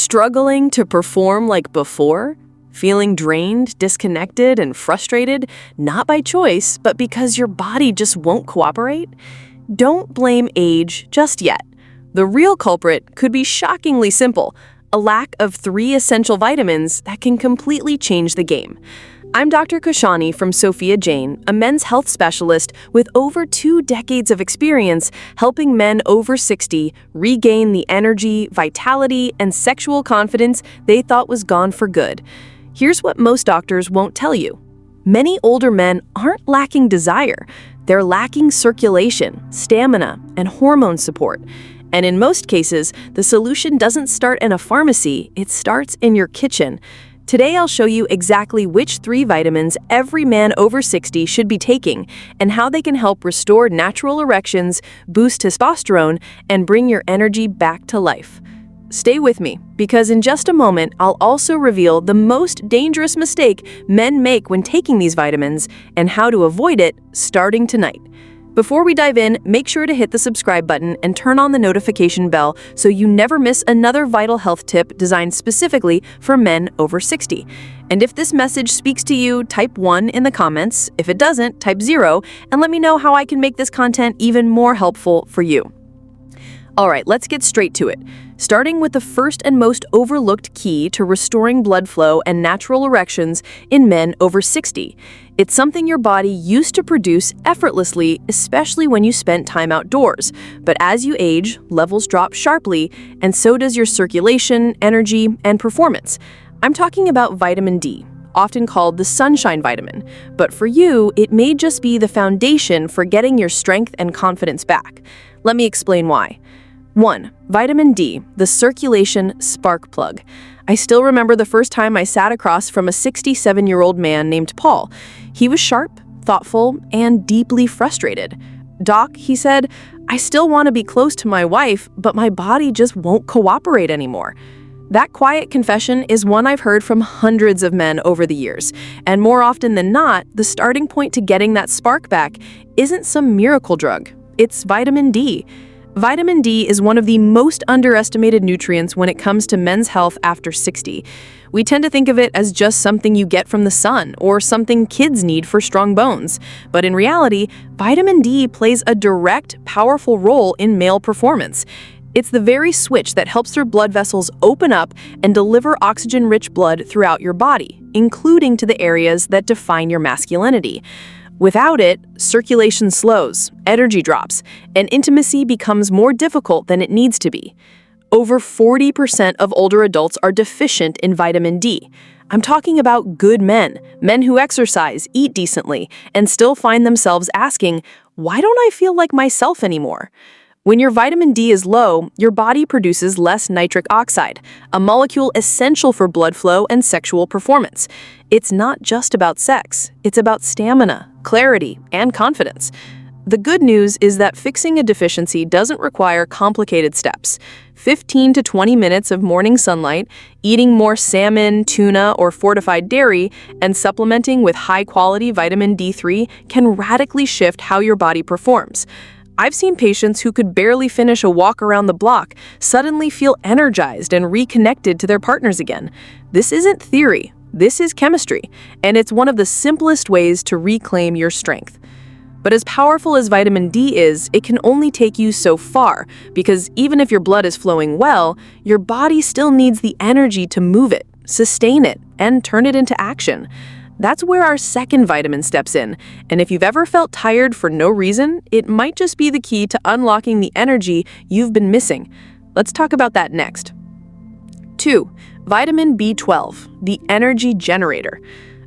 Struggling to perform like before? Feeling drained, disconnected, and frustrated, not by choice, but because your body just won't cooperate? Don't blame age just yet. The real culprit could be shockingly simple: a lack of 3 essential vitamins that can completely change the game. I'm Dr. Kashani from Sophia Jane, a men's health specialist with over 2 decades of experience helping men over 60 regain the energy, vitality, and sexual confidence they thought was gone for good. Here's what most doctors won't tell you. Many older men aren't lacking desire. They're lacking circulation, stamina, and hormone support. And in most cases, the solution doesn't start in a pharmacy, it starts in your kitchen. Today I'll show you exactly which 3 vitamins every man over 60 should be taking and how they can help restore natural erections, boost testosterone, and bring your energy back to life. Stay with me, because in just a moment I'll also reveal the most dangerous mistake men make when taking these vitamins and how to avoid it starting tonight. Before we dive in, make sure to hit the subscribe button and turn on the notification bell so you never miss another vital health tip designed specifically for men over 60. And if this message speaks to you, type 1 in the comments. If it doesn't, type 0 and let me know how I can make this content even more helpful for you. All right, let's get straight to it. Starting with the first and most overlooked key to restoring blood flow and natural erections in men over 60. It's something your body used to produce effortlessly, especially when you spent time outdoors. But as you age, levels drop sharply, and so does your circulation, energy, and performance. I'm talking about vitamin D, often called the sunshine vitamin. But for you, it may just be the foundation for getting your strength and confidence back. Let me explain why. 1. Vitamin D, the circulation spark plug. I still remember the first time I sat across from a 67-year-old man named Paul. He was sharp, thoughtful, and deeply frustrated. "Doc," he said, "I still want to be close to my wife, but my body just won't cooperate anymore." That quiet confession is one I've heard from hundreds of men over the years. And more often than not, the starting point to getting that spark back isn't some miracle drug. It's vitamin D. Vitamin D is one of the most underestimated nutrients when it comes to men's health after 60. We tend to think of it as just something you get from the sun or something kids need for strong bones. But in reality, vitamin D plays a direct, powerful role in male performance. It's the very switch that helps your blood vessels open up and deliver oxygen-rich blood throughout your body, including to the areas that define your masculinity. Without it, circulation slows, energy drops, and intimacy becomes more difficult than it needs to be. Over 40% of older adults are deficient in vitamin D. I'm talking about good men who exercise, eat decently, and still find themselves asking, "Why don't I feel like myself anymore?" When your vitamin D is low, your body produces less nitric oxide, a molecule essential for blood flow and sexual performance. It's not just about sex, it's about stamina, clarity, and confidence. The good news is that fixing a deficiency doesn't require complicated steps. 15 to 20 minutes of morning sunlight, eating more salmon, tuna, or fortified dairy, and supplementing with high-quality vitamin D3 can radically shift how your body performs. I've seen patients who could barely finish a walk around the block suddenly feel energized and reconnected to their partners again. This isn't theory, this is chemistry, and it's one of the simplest ways to reclaim your strength. But as powerful as vitamin D is, it can only take you so far, because even if your blood is flowing well, your body still needs the energy to move it, sustain it, and turn it into action. That's where our second vitamin steps in, and if you've ever felt tired for no reason, it might just be the key to unlocking the energy you've been missing. Let's talk about that next. 2. Vitamin B12, the energy generator.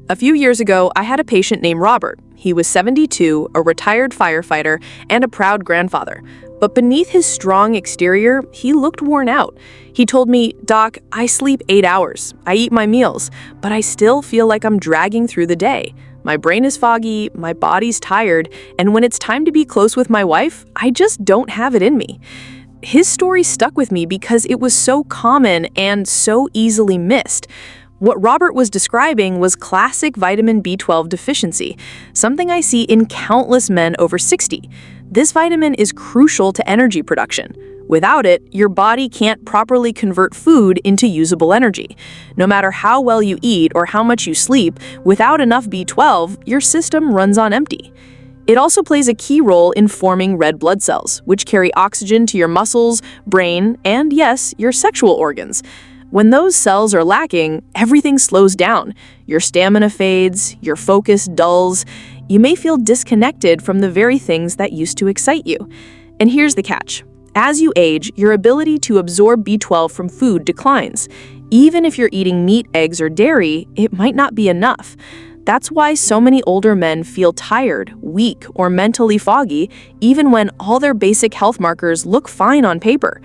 A few years ago, I had a patient named Robert. He was 72, a retired firefighter, and a proud grandfather. But beneath his strong exterior, he looked worn out. He told me, "Doc, I sleep 8 hours. I eat my meals, but I still feel like I'm dragging through the day. My brain is foggy, my body's tired, and when it's time to be close with my wife, I just don't have it in me." His story stuck with me because it was so common and so easily missed. What Robert was describing was classic vitamin B12 deficiency, something I see in countless men over 60. This vitamin is crucial to energy production. Without it, your body can't properly convert food into usable energy. No matter how well you eat or how much you sleep, without enough B12, your system runs on empty. It also plays a key role in forming red blood cells, which carry oxygen to your muscles, brain, and yes, your sexual organs. When those cells are lacking, everything slows down. Your stamina fades, your focus dulls. You may feel disconnected from the very things that used to excite you. And here's the catch. As you age, your ability to absorb B12 from food declines. Even if you're eating meat, eggs, or dairy, it might not be enough. That's why so many older men feel tired, weak, or mentally foggy, even when all their basic health markers look fine on paper.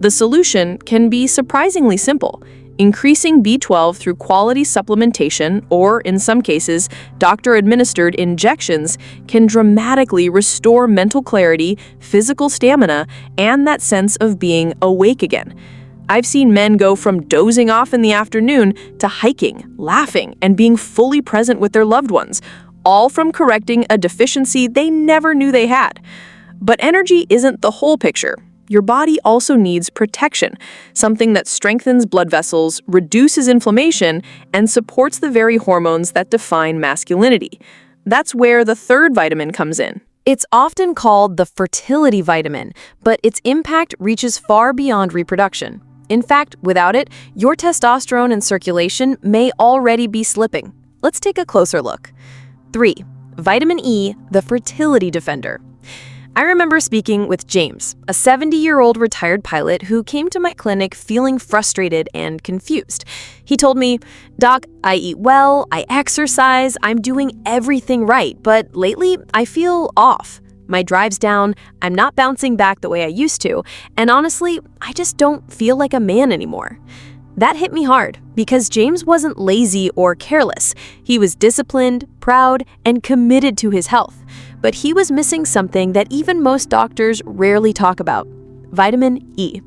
The solution can be surprisingly simple. Increasing B12 through quality supplementation, or in some cases, doctor-administered injections, can dramatically restore mental clarity, physical stamina, and that sense of being awake again. I've seen men go from dozing off in the afternoon to hiking, laughing, and being fully present with their loved ones, all from correcting a deficiency they never knew they had. But energy isn't the whole picture. Your body also needs protection, something that strengthens blood vessels, reduces inflammation, and supports the very hormones that define masculinity. That's where the third vitamin comes in. It's often called the fertility vitamin, but its impact reaches far beyond reproduction. In fact, without it, your testosterone and circulation may already be slipping. Let's take a closer look. 3. Vitamin E, the fertility defender. I remember speaking with James, a 70-year-old retired pilot who came to my clinic feeling frustrated and confused. He told me, "Doc, I eat well, I exercise, I'm doing everything right, but lately I feel off. My drive's down, I'm not bouncing back the way I used to, and honestly, I just don't feel like a man anymore." That hit me hard because James wasn't lazy or careless. He was disciplined, proud, and committed to his health. But he was missing something that even most doctors rarely talk about: vitamin E.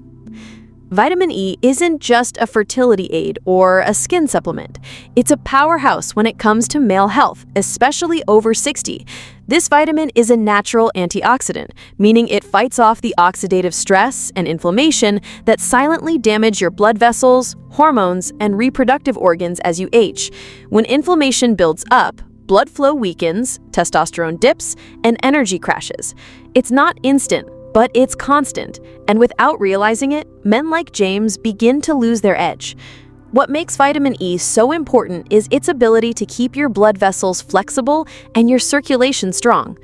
Vitamin E isn't just a fertility aid or a skin supplement. It's a powerhouse when it comes to male health, especially over 60. This vitamin is a natural antioxidant, meaning it fights off the oxidative stress and inflammation that silently damage your blood vessels, hormones, and reproductive organs as you age. When inflammation builds up, blood flow weakens, testosterone dips, and energy crashes. It's not instant, but it's constant, and without realizing it, men like James begin to lose their edge. What makes vitamin E so important is its ability to keep your blood vessels flexible and your circulation strong.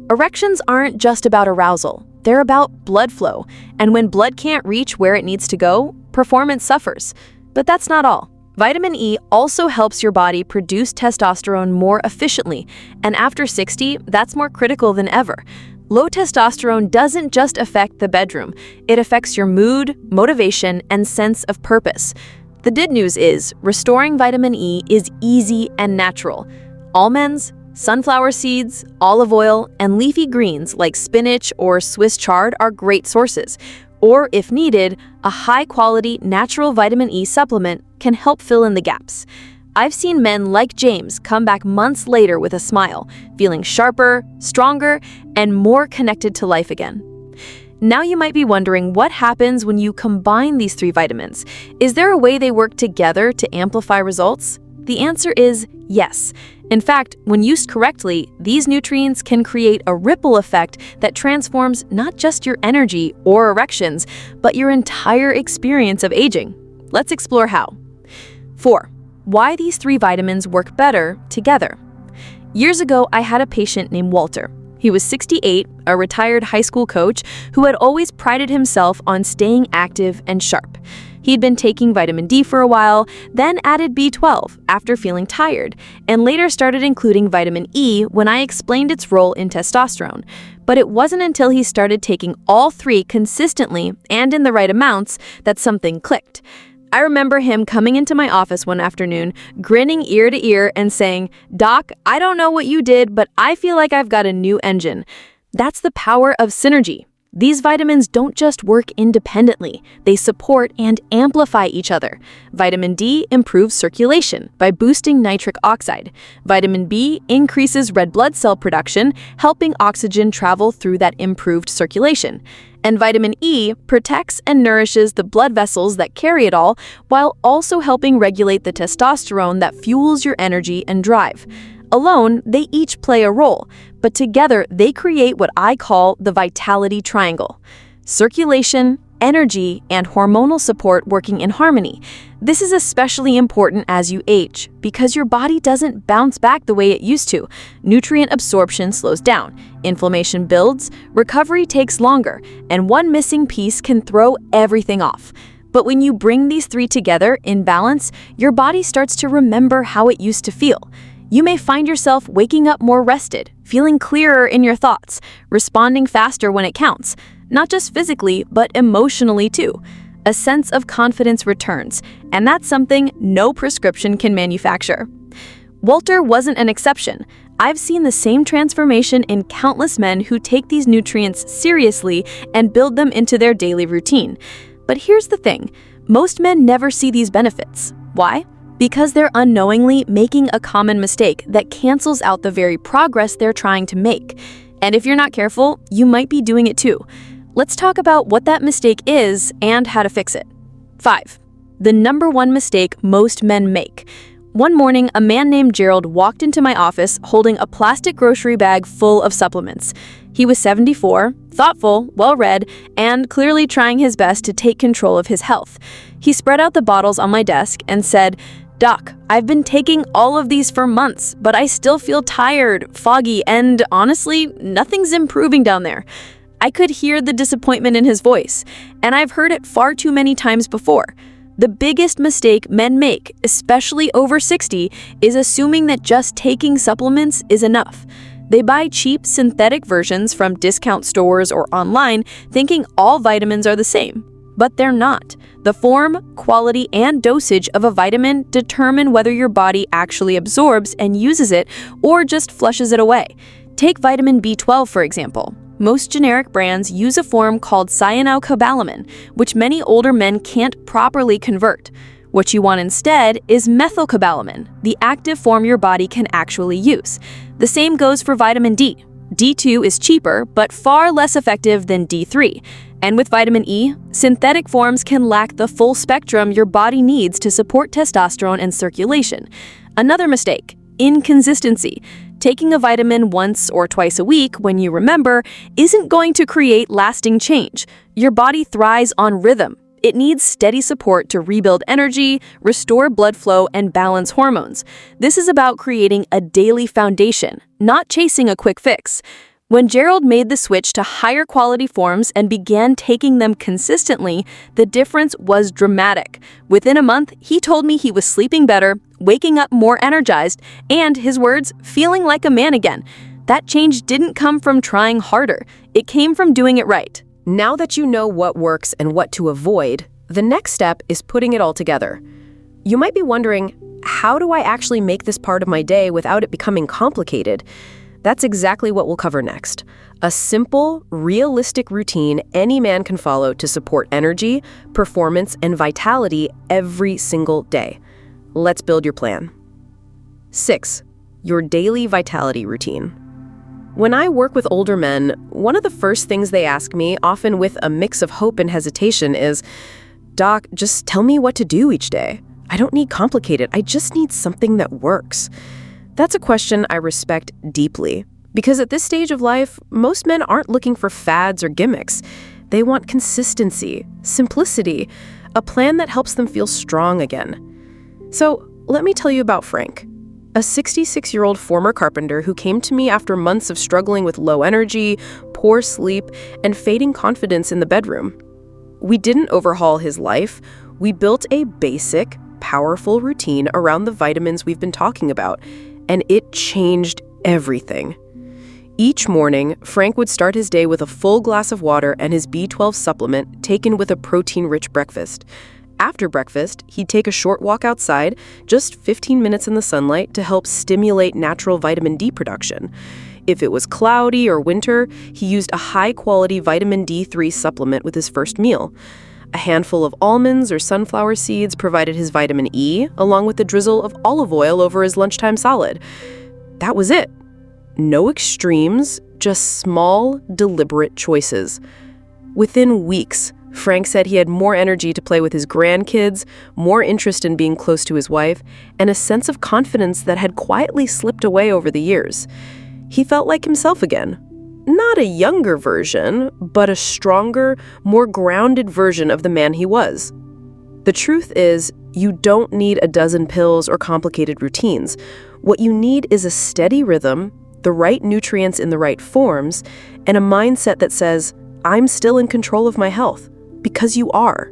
Erections aren't just about arousal, they're about blood flow, and when blood can't reach where it needs to go, performance suffers. But that's not all. Vitamin E also helps your body produce testosterone more efficiently, and after 60, that's more critical than ever. Low testosterone doesn't just affect the bedroom, it affects your mood, motivation, and sense of purpose. The good news is, restoring vitamin E is easy and natural. Almonds, sunflower seeds, olive oil, and leafy greens like spinach or Swiss chard are great sources. Or, if needed, a high-quality natural vitamin E supplement can help fill in the gaps. I've seen men like James come back months later with a smile, feeling sharper, stronger, and more connected to life again. Now you might be wondering what happens when you combine these 3 vitamins. Is there a way they work together to amplify results? The answer is yes. In fact, when used correctly, these nutrients can create a ripple effect that transforms not just your energy or erections, but your entire experience of aging. Let's explore how. 4. Why these 3 vitamins work better together. Years ago, I had a patient named Walter. He was 68, a retired high school coach who had always prided himself on staying active and sharp. He'd been taking vitamin D for a while, then added B12 after feeling tired, and later started including vitamin E when I explained its role in testosterone. But it wasn't until he started taking all 3 consistently and in the right amounts that something clicked. I remember him coming into my office one afternoon, grinning ear to ear and saying, "Doc, I don't know what you did, but I feel like I've got a new engine." That's the power of synergy. These vitamins don't just work independently, they support and amplify each other. Vitamin D improves circulation by boosting nitric oxide. Vitamin B increases red blood cell production, helping oxygen travel through that improved circulation. And vitamin E protects and nourishes the blood vessels that carry it all, while also helping regulate the testosterone that fuels your energy and drive. Alone, they each play a role, but together they create what I call the vitality triangle: circulation, energy, and hormonal support working in harmony. This is especially important as you age, because your body doesn't bounce back the way it used to. Nutrient absorption slows down, inflammation builds, recovery takes longer, and one missing piece can throw everything off. But when you bring these three together in balance, your body starts to remember how it used to feel. You may find yourself waking up more rested, feeling clearer in your thoughts, responding faster when it counts, not just physically, but emotionally too. A sense of confidence returns, and that's something no prescription can manufacture. Walter wasn't an exception. I've seen the same transformation in countless men who take these nutrients seriously and build them into their daily routine. But here's the thing, most men never see these benefits. Why? Because they're unknowingly making a common mistake that cancels out the very progress they're trying to make. And if you're not careful, you might be doing it too. Let's talk about what that mistake is and how to fix it. 5. The number one mistake most men make. One morning, a man named Gerald walked into my office holding a plastic grocery bag full of supplements. He was 74, thoughtful, well-read, and clearly trying his best to take control of his health. He spread out the bottles on my desk and said, "Doc, I've been taking all of these for months, but I still feel tired, foggy, and honestly, nothing's improving down there." I could hear the disappointment in his voice, and I've heard it far too many times before. The biggest mistake men make, especially over 60, is assuming that just taking supplements is enough. They buy cheap synthetic versions from discount stores or online, thinking all vitamins are the same. But they're not. The form, quality, and dosage of a vitamin determine whether your body actually absorbs and uses it or just flushes it away. Take vitamin B12, for example. Most generic brands use a form called cyanocobalamin, which many older men can't properly convert. What you want instead is methylcobalamin, the active form your body can actually use. The same goes for vitamin D. D2 is cheaper, but far less effective than D3. And with vitamin E, synthetic forms can lack the full spectrum your body needs to support testosterone and circulation. Another mistake: inconsistency. Taking a vitamin once or twice a week when you remember isn't going to create lasting change. Your body thrives on rhythm. It needs steady support to rebuild energy, restore blood flow, and balance hormones. This is about creating a daily foundation, not chasing a quick fix. When Gerald made the switch to higher quality forms and began taking them consistently, the difference was dramatic. Within a month, he told me he was sleeping better, waking up more energized, and, his words, feeling like a man again. That change didn't come from trying harder. It came from doing it right. Now that you know what works and what to avoid, the next step is putting it all together. You might be wondering, how do I actually make this part of my day without it becoming complicated? That's exactly what we'll cover next. A simple, realistic routine any man can follow to support energy, performance, and vitality every single day. Let's build your plan. 6. Your daily vitality routine. When I work with older men, one of the first things they ask me, often with a mix of hope and hesitation, is, "Doc, just tell me what to do each day. I don't need complicated, I just need something that works." That's a question I respect deeply, because at this stage of life, most men aren't looking for fads or gimmicks. They want consistency, simplicity, a plan that helps them feel strong again. So let me tell you about Frank, a 66-year-old former carpenter who came to me after months of struggling with low energy, poor sleep, and fading confidence in the bedroom. We didn't overhaul his life. We built a basic, powerful routine around the vitamins we've been talking about, and it changed everything. Each morning, Frank would start his day with a full glass of water and his B12 supplement taken with a protein-rich breakfast. After breakfast, he'd take a short walk outside, just 15 minutes in the sunlight, to help stimulate natural vitamin D production. If it was cloudy or winter, he used a high-quality vitamin D3 supplement with his first meal. A handful of almonds or sunflower seeds provided his vitamin E, along with a drizzle of olive oil over his lunchtime salad. That was it. No extremes, just small, deliberate choices. Within weeks, Frank said he had more energy to play with his grandkids, more interest in being close to his wife, and a sense of confidence that had quietly slipped away over the years. He felt like himself again. Not a younger version, but a stronger, more grounded version of the man he was. The truth is, you don't need a dozen pills or complicated routines. What you need is a steady rhythm, the right nutrients in the right forms, and a mindset that says, I'm still in control of my health, because you are.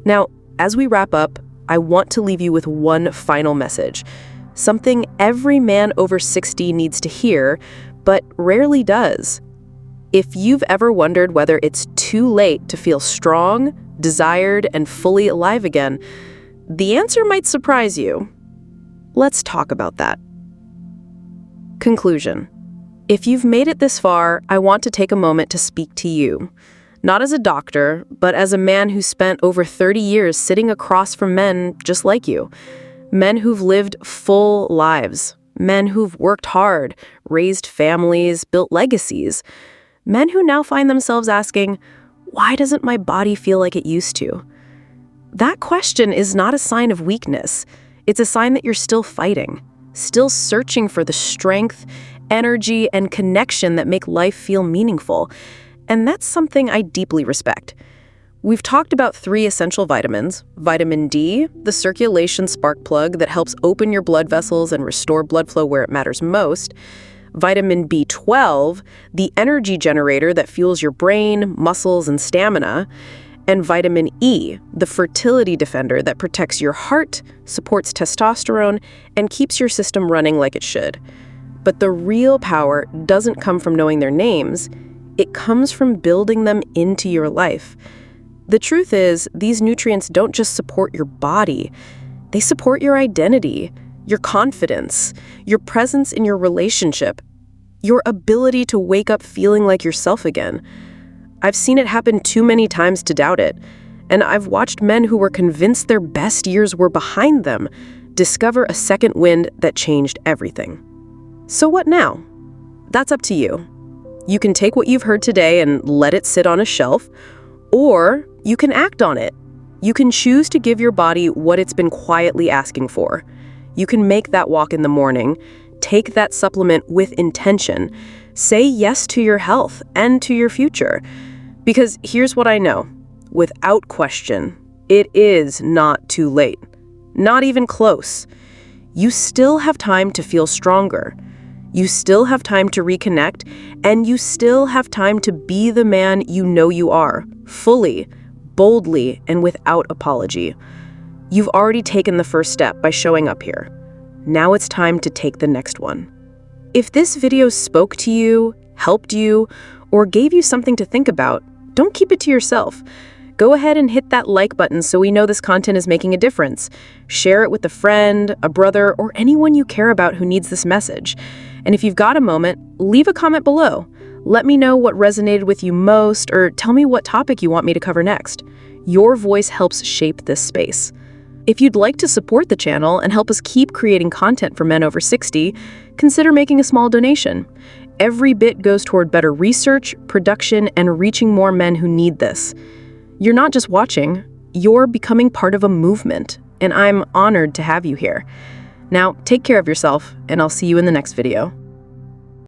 Now, as we wrap up, I want to leave you with one final message. Something every man over 60 needs to hear, but rarely does. If you've ever wondered whether it's too late to feel strong, desired, and fully alive again, the answer might surprise you. Let's talk about that. Conclusion. If you've made it this far, I want to take a moment to speak to you. Not as a doctor, but as a man who spent over 30 years sitting across from men just like you. Men who've lived full lives. Men who've worked hard, raised families, built legacies. Men who now find themselves asking, why doesn't my body feel like it used to? That question is not a sign of weakness. It's a sign that you're still fighting, still searching for the strength, energy, and connection that make life feel meaningful. And that's something I deeply respect. We've talked about 3 essential vitamins: vitamin D, the circulation spark plug that helps open your blood vessels and restore blood flow where it matters most; vitamin B12, the energy generator that fuels your brain, muscles, and stamina; and vitamin E, the fertility defender that protects your heart, supports testosterone, and keeps your system running like it should. But the real power doesn't come from knowing their names. It comes from building them into your life. The truth is, these nutrients don't just support your body. They support your identity, your confidence, your presence in your relationship, your ability to wake up feeling like yourself again. I've seen it happen too many times to doubt it, and I've watched men who were convinced their best years were behind them discover a second wind that changed everything. So what now? That's up to you. You can take what you've heard today and let it sit on a shelf, or you can act on it. You can choose to give your body what it's been quietly asking for. You can make that walk in the morning, take that supplement with intention, say yes to your health and to your future. Because here's what I know, without question, it is not too late. Not even close. You still have time to feel stronger. You still have time to reconnect, and you still have time to be the man you know you are, fully, boldly, and without apology. You've already taken the first step by showing up here. Now it's time to take the next one. If this video spoke to you, helped you, or gave you something to think about, don't keep it to yourself. Go ahead and hit that like button so we know this content is making a difference. Share it with a friend, a brother, or anyone you care about who needs this message. And if you've got a moment, leave a comment below. Let me know what resonated with you most, or tell me what topic you want me to cover next. Your voice helps shape this space. If you'd like to support the channel and help us keep creating content for men over 60, consider making a small donation. Every bit goes toward better research, production, and reaching more men who need this. You're not just watching, you're becoming part of a movement, and I'm honored to have you here. Now, take care of yourself, and I'll see you in the next video.